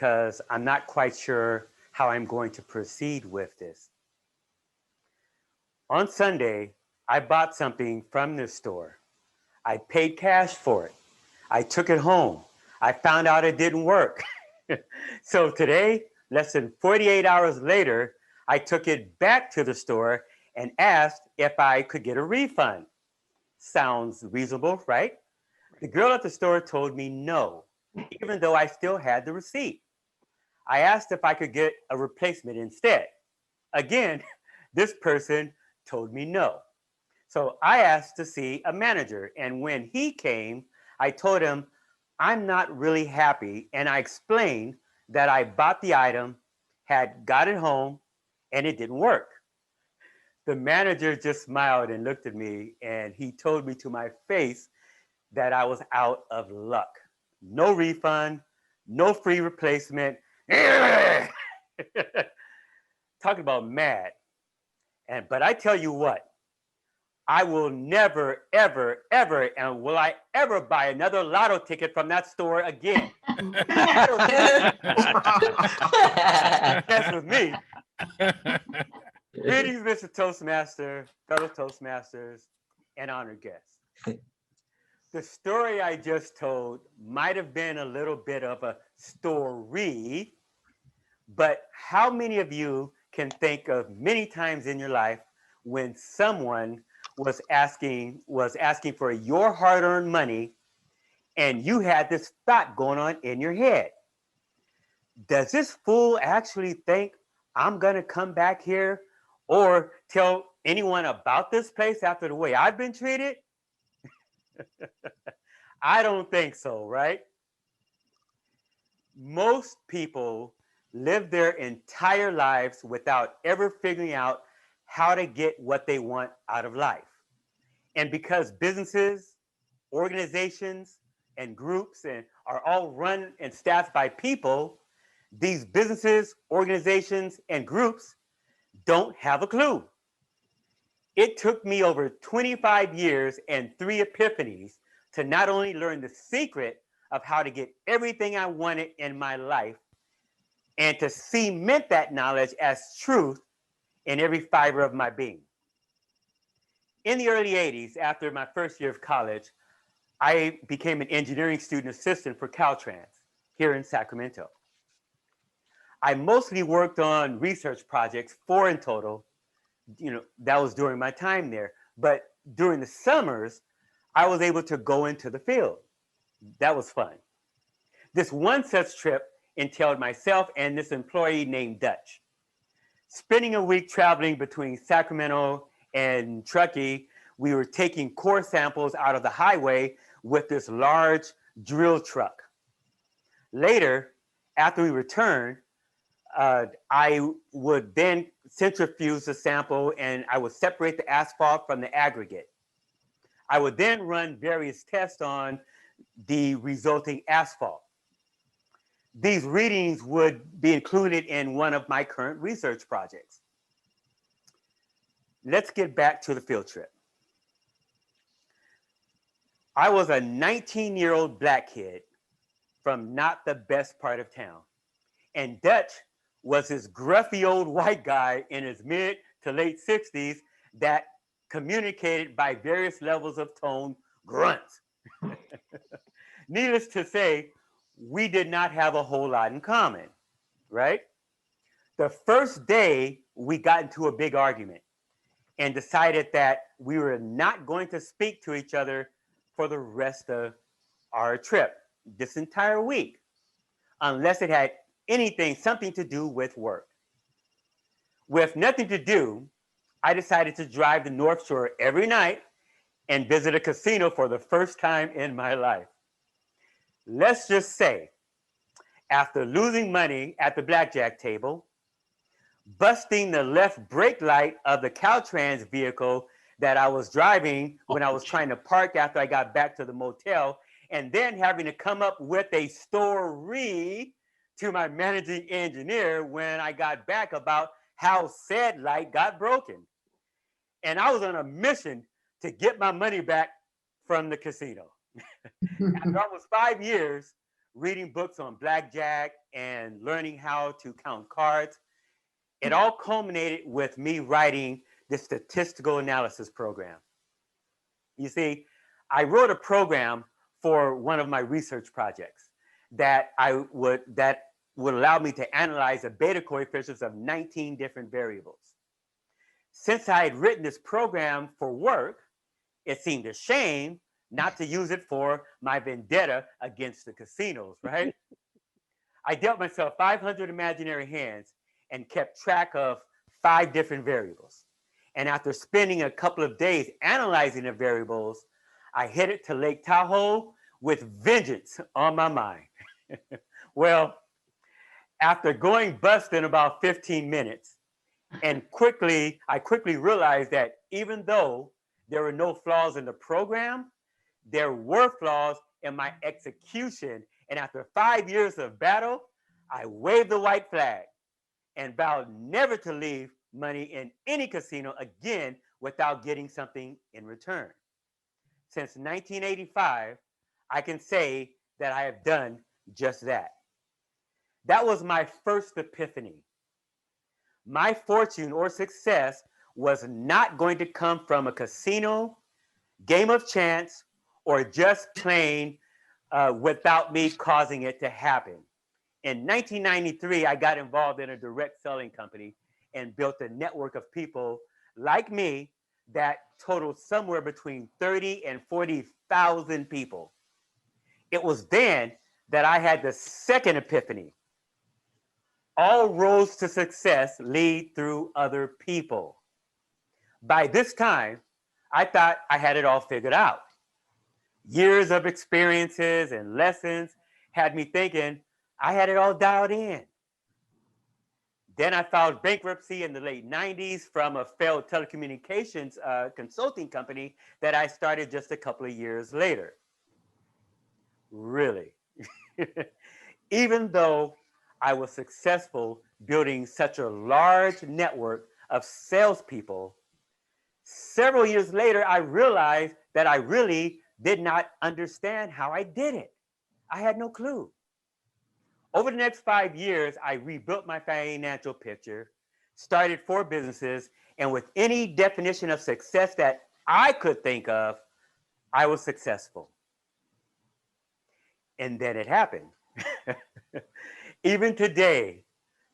because I'm not quite sure how I'm going to proceed with this. On Sunday, I bought something from this store. I paid cash for it. I took it home. I found out it didn't work. So today, less than 48 hours later, I took it back to the store and asked if I could get a refund. Sounds reasonable, right? The girl at the store told me no, even though I still had the receipt. I asked if I could get a replacement instead. Again, this person told me no. So I asked to see a manager, and when he came, I told him I'm not really happy, and I explained that I bought the item, had got it home, and it didn't work. The manager just smiled and looked at me, and he told me to my face that I was out of luck. No refund, no free replacement. Talking about mad. But I tell you what, I will never, ever, ever, and will I ever buy another lotto ticket from that store again. That's with me. Greetings, Mr. Toastmaster, fellow Toastmasters, and honored guests. The story I just told might have been a little bit of a story, but how many of you can think of many times in your life when someone was asking for your hard-earned money and you had this thought going on in your head? Does this fool actually think I'm gonna come back here or tell anyone about this place after the way I've been treated? I don't think so, right? Most people live their entire lives without ever figuring out how to get what they want out of life. And because businesses, organizations, and groups are all run and staffed by people, these businesses, organizations, and groups don't have a clue. It took me over 25 years and 3 epiphanies to not only learn the secret of how to get everything I wanted in my life and to cement that knowledge as truth in every fiber of my being. In the early 80s, after my first year of college, I became an engineering student assistant for Caltrans here in Sacramento. I mostly worked on research projects, 4 in total. That was during my time there. But during the summers, I was able to go into the field. That was fun. This one such trip entailed myself and this employee named Dutch. Spending a week traveling between Sacramento and Truckee, we were taking core samples out of the highway with this large drill truck. Later, after we returned, I would then centrifuge the sample and I would separate the asphalt from the aggregate. I would then run various tests on the resulting asphalt. These readings would be included in one of my current research projects. Let's get back to the field trip. I was a 19-year-old black kid from not the best part of town, and Dutch was this gruffy old white guy in his mid to late 60s that communicated by various levels of tone grunts. Needless to say, we did not have a whole lot in common, right? The first day, we got into a big argument and decided that we were not going to speak to each other for the rest of our trip, this entire week, unless it had something to do with work. With nothing to do, I decided to drive to North Shore every night and visit a casino for the first time in my life. Let's just say, after losing money at the blackjack table, busting the left brake light of the Caltrans vehicle that I was driving when I was trying to park after I got back to the motel, and then having to come up with a story to my managing engineer when I got back about how said light got broken. And I was on a mission to get my money back from the casino. After almost 5 years, reading books on blackjack, and learning how to count cards. It all culminated with me writing the statistical analysis program. You see, I wrote a program for one of my research projects that would allow me to analyze the beta coefficients of 19 different variables. Since I had written this program for work, it seemed a shame not to use it for my vendetta against the casinos, right? I dealt myself 500 imaginary hands and kept track of 5 different variables. And after spending a couple of days analyzing the variables, I headed to Lake Tahoe with vengeance on my mind. Well, after going bust in about 15 minutes, I quickly realized that even though there were no flaws in the program, there were flaws in my execution. And after 5 years of battle, I waved the white flag and vowed never to leave money in any casino again without getting something in return. Since 1985, I can say that I have done just that. That was my first epiphany. My fortune or success was not going to come from a casino, game of chance, or just plain without me causing it to happen. In 1993, I got involved in a direct selling company and built a network of people like me that totaled somewhere between 30 and 40,000 people. It was then that I had the second epiphany. All roads to success lead through other people. By this time, I thought I had it all figured out. Years of experiences and lessons had me thinking I had it all dialed in. Then I filed bankruptcy in the late 90s from a failed telecommunications consulting company that I started just a couple of years later. Really. Even though I was successful building such a large network of salespeople, several years later, I realized that I really did not understand how I did it. I had no clue. Over the next 5 years, I rebuilt my financial picture, started 4 businesses, and with any definition of success that I could think of, I was successful. And then it happened. Even today,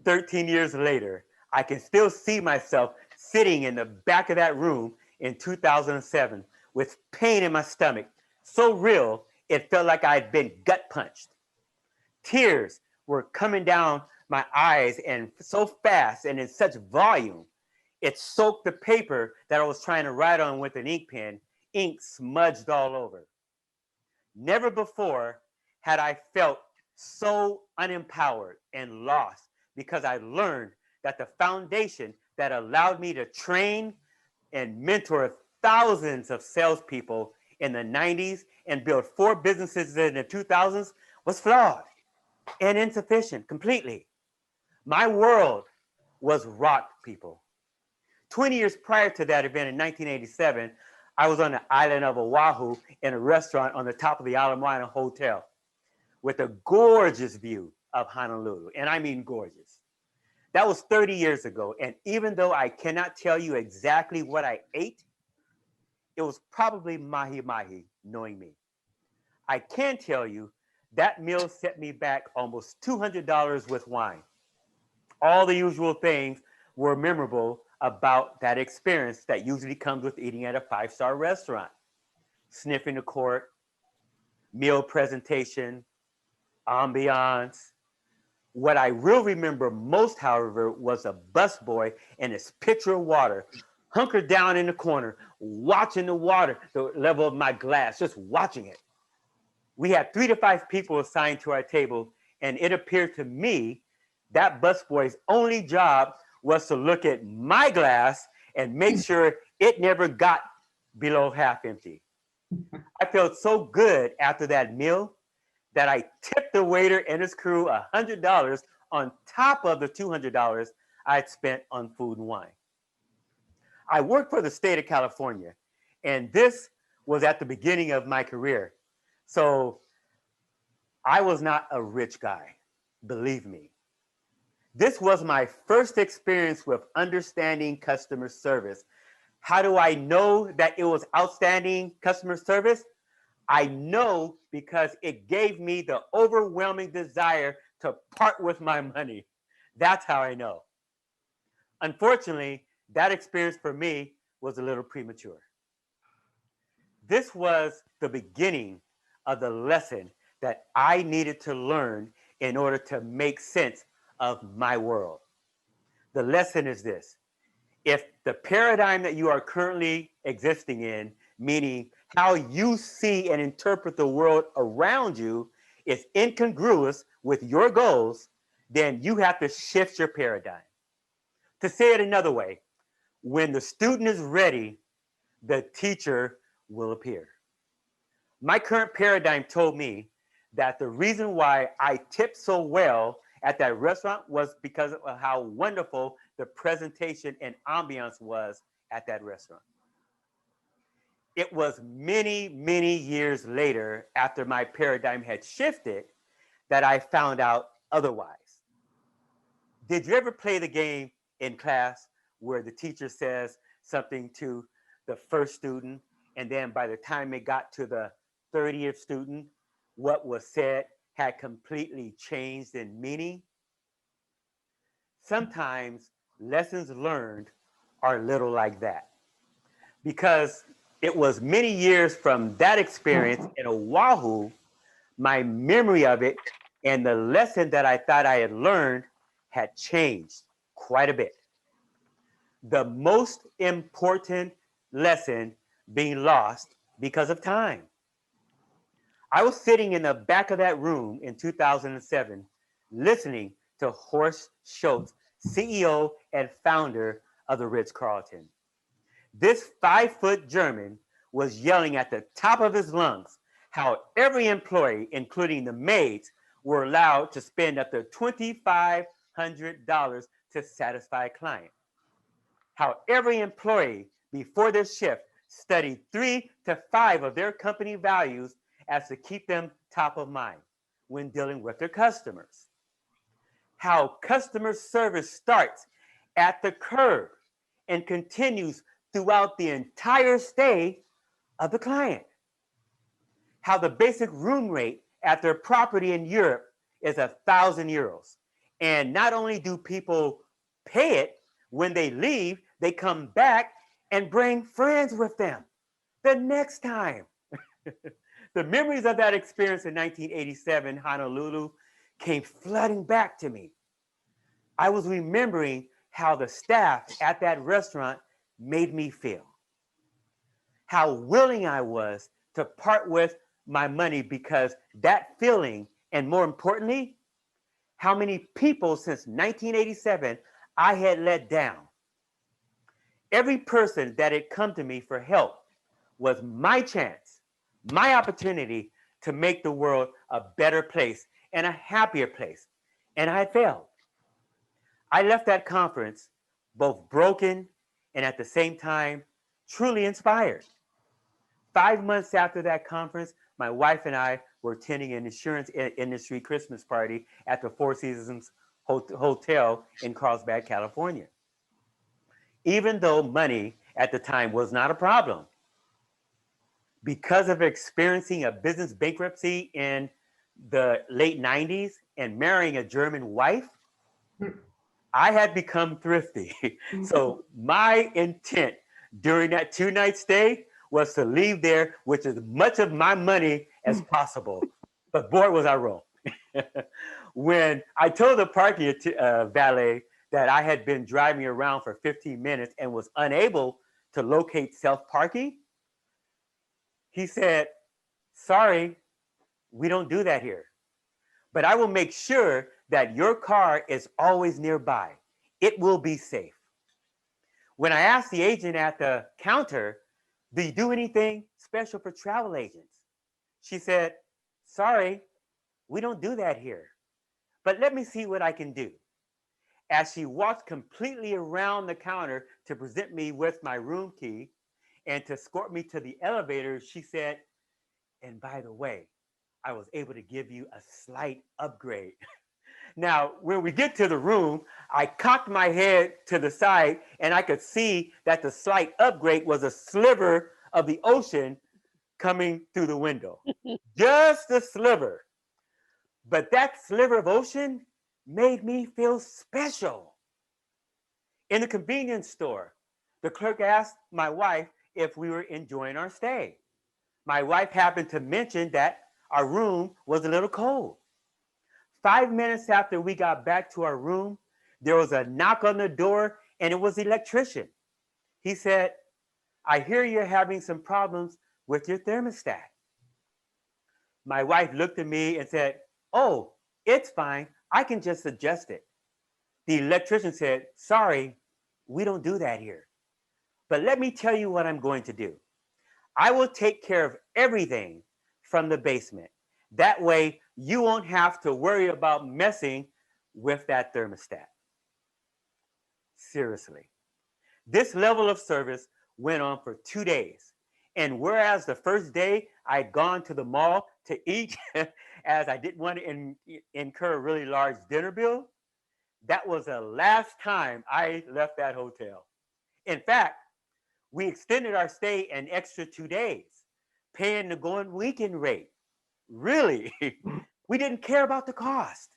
13 years later, I can still see myself sitting in the back of that room in 2007 with pain in my stomach, so real it felt like I had been gut punched. Tears were coming down my eyes and so fast and in such volume, it soaked the paper that I was trying to write on with an ink pen, ink smudged all over. Never before had I felt so unempowered and lost because I learned that the foundation that allowed me to train and mentor thousands of salespeople in the 90s and build 4 businesses in the 2000s was flawed and insufficient completely. My world was rocked, people. 20 years prior to that event in 1987, I was on the island of Oahu in a restaurant on the top of the Ala Moana Hotel with a gorgeous view of Honolulu, and I mean gorgeous. That was 30 years ago, and even though I cannot tell you exactly what I ate, it was probably mahi-mahi, knowing me. I can tell you that meal set me back almost $200 with wine. All the usual things were memorable about that experience that usually comes with eating at a 5-star restaurant. Sniffing the court, meal presentation, ambiance. What I will remember most, however, was a busboy and his pitcher of water, hunkered down in the corner, watching the water, the level of my glass, just watching it. We had 3 to 5 people assigned to our table, and it appeared to me that busboy's only job was to look at my glass and make sure it never got below half empty. I felt so good after that meal that I tipped the waiter and his crew $100 on top of the $200 I'd spent on food and wine. I worked for the state of California, and this was at the beginning of my career. So I was not a rich guy, believe me. This was my first experience with understanding customer service. How do I know that it was outstanding customer service? I know because it gave me the overwhelming desire to part with my money. That's how I know. Unfortunately, that experience for me was a little premature. This was the beginning of the lesson that I needed to learn in order to make sense of my world. The lesson is this: if the paradigm that you are currently existing in, meaning how you see and interpret the world around you, is incongruous with your goals, then you have to shift your paradigm. To say it another way, when the student is ready, the teacher will appear. My current paradigm told me that the reason why I tipped so well at that restaurant was because of how wonderful the presentation and ambiance was at that restaurant. It was many, many years later, after my paradigm had shifted, that I found out otherwise. Did you ever play the game in class where the teacher says something to the first student, and then by the time it got to the 30th student, what was said had completely changed in meaning? Sometimes lessons learned are a little like that, because it was many years from that experience in Oahu, my memory of it and the lesson that I thought I had learned had changed quite a bit. The most important lesson being lost because of time. I was sitting in the back of that room in 2007, listening to Horst Schultz, CEO and founder of the Ritz-Carlton. This 5-foot German was yelling at the top of his lungs how every employee, including the maids, were allowed to spend up to $2,500 to satisfy a client. How every employee before their shift studied 3 to 5 of their company values as to keep them top of mind when dealing with their customers. How customer service starts at the curb and continues throughout the entire stay of the client. How the basic room rate at their property in Europe is €1,000. And not only do people pay it, when they leave, they come back and bring friends with them the next time. The memories of that experience in 1987 Honolulu came flooding back to me. I was remembering how the staff at that restaurant made me feel, how willing I was to part with my money because that feeling, and more importantly, how many people since 1987 I had let down. Every person that had come to me for help was my chance, my opportunity to make the world a better place and a happier place. And I had failed. I left that conference both broken and at the same time truly inspired. 5 months after that conference, my wife and I were attending an insurance industry Christmas party at the Four Seasons Hotel in Carlsbad, California. Even though money at the time was not a problem, because of experiencing a business bankruptcy in the late 90s and marrying a German wife, I had become thrifty. So my intent during that 2-night stay was to leave there with as much of my money as possible. But boy, was I wrong. When I told the parking valet that I had been driving around for 15 minutes and was unable to locate self-parking, he said, "Sorry, we don't do that here. But I will make sure that your car is always nearby. It will be safe." When I asked the agent at the counter, "Do you do anything special for travel agents?" she said, "Sorry, we don't do that here. But let me see what I can do." As she walked completely around the counter to present me with my room key and to escort me to the elevator, she said, "And by the way, I was able to give you a slight upgrade. Now, when we get to the room, I cocked my head to the side and I could see that the slight upgrade was a sliver of the ocean coming through the window. Just a sliver. But that sliver of ocean made me feel special. In the convenience store, the clerk asked my wife if we were enjoying our stay. My wife happened to mention that our room was a little cold. 5 minutes after we got back to our room, there was a knock on the door and it was the electrician. He said, I hear you're having some problems with your thermostat. My wife looked at me and said, oh, it's fine. I can just adjust it. The electrician said, sorry, we don't do that here. But let me tell you what I'm going to do. I will take care of everything from the basement. That way, you won't have to worry about messing with that thermostat. Seriously. This level of service went on for 2 days. And whereas the first day I'd gone to the mall to eat, as I didn't want to incur a really large dinner bill, that was the last time I left that hotel. In fact, we extended our stay an extra 2 days, paying the going weekend rate. Really, we didn't care about the cost.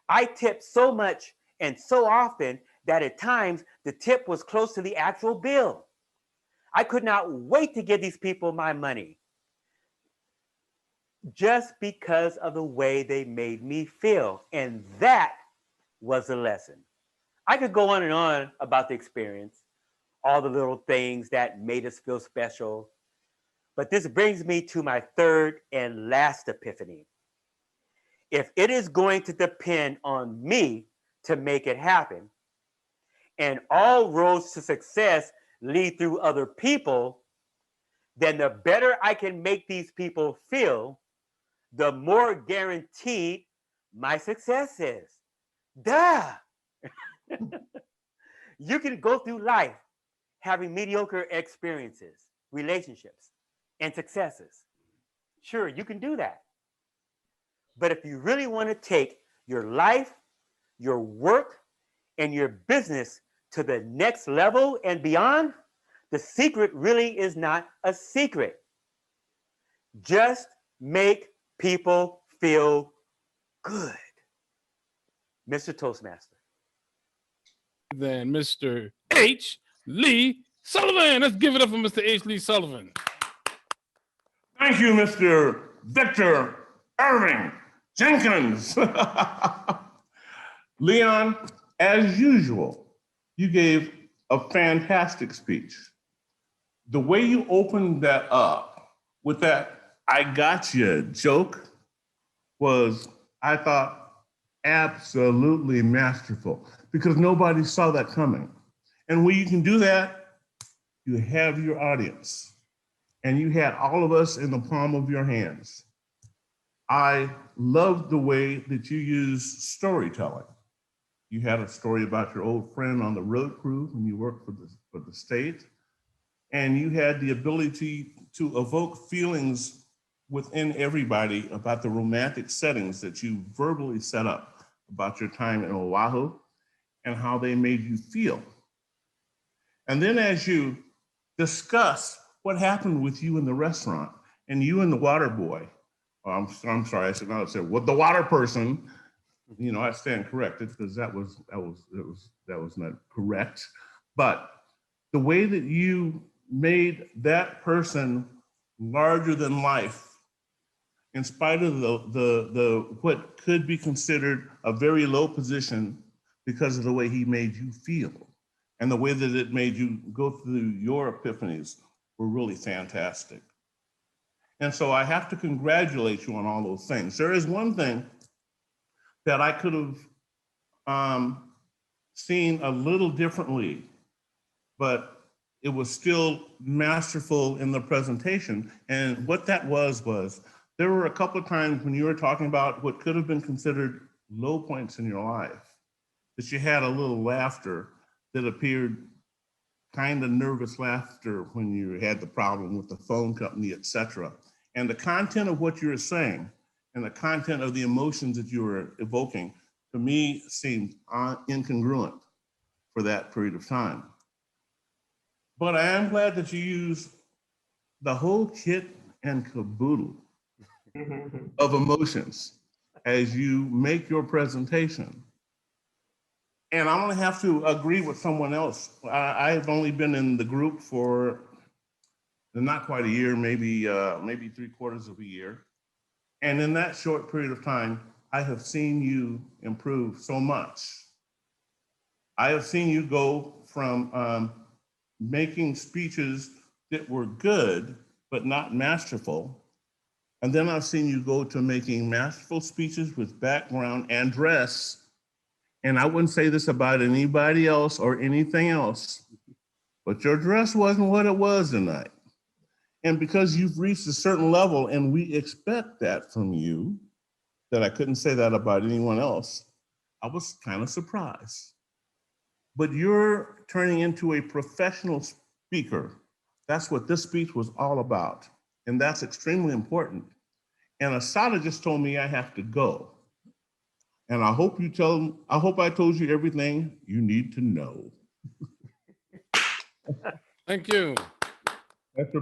I tipped so much and so often that at times the tip was close to the actual bill. I could not wait to give these people my money just because of the way they made me feel. And that was the lesson. I could go on and on about the experience, all the little things that made us feel special. But this brings me to my third and last epiphany. If it is going to depend on me to make it happen, and all roads to success lead through other people, then the better I can make these people feel, the more guaranteed my success is. Duh! You can go through life having mediocre experiences, relationships, and successes. Sure, you can do that. But if you really want to take your life, your work, and your business to the next level and beyond, the secret really is not a secret. Just make people feel good. Mr. Toastmaster. Then Mr. H. Lee Sullivan. Let's give it up for Mr. H. Lee Sullivan. Thank you, Mr. Victor Irving Jenkins. Leon, as usual, you gave a fantastic speech. The way you opened that up with that I got you joke was, I thought, absolutely masterful because nobody saw that coming. And when you can do that, you have your audience. And you had all of us in the palm of your hands. I loved the way that you used storytelling. You had a story about your old friend on the road crew when you worked for the state. And you had the ability to evoke feelings within everybody about the romantic settings that you verbally set up about your time in Oahu and how they made you feel. And then as you discuss what happened with you in the restaurant and you and the water boy, I'm sorry, I said what the water person, you know, I stand corrected because that was not correct. But the way that you made that person larger than life, in spite of the what could be considered a very low position because of the way he made you feel and the way that it made you go through your epiphanies were really fantastic. And so I have to congratulate you on all those things. There is one thing that I could have seen a little differently, but it was still masterful in the presentation. And what that was there were a couple of times when you were talking about what could have been considered low points in your life, that you had a little laughter that appeared kind of nervous laughter when you had the problem with the phone company, et cetera. And the content of what you were saying and the content of the emotions that you were evoking, to me, seemed incongruent for that period of time. But I am glad that you used the whole kit and caboodle of emotions as you make your presentation. And I'm gonna have to agree with someone else. I've only been in the group for not quite a year, maybe 3/4 of a year. And in that short period of time, I have seen you improve so much. I have seen you go from making speeches that were good, but not masterful. And then I've seen you go to making masterful speeches with background and dress. And I wouldn't say this about anybody else or anything else, but your dress wasn't what it was tonight. And because you've reached a certain level and we expect that from you, that I couldn't say that about anyone else, I was kind of surprised. But you're turning into a professional speaker. That's what this speech was all about. And that's extremely important. And Asada just told me I have to go. And I hope I told you everything you need to know. Thank you. That's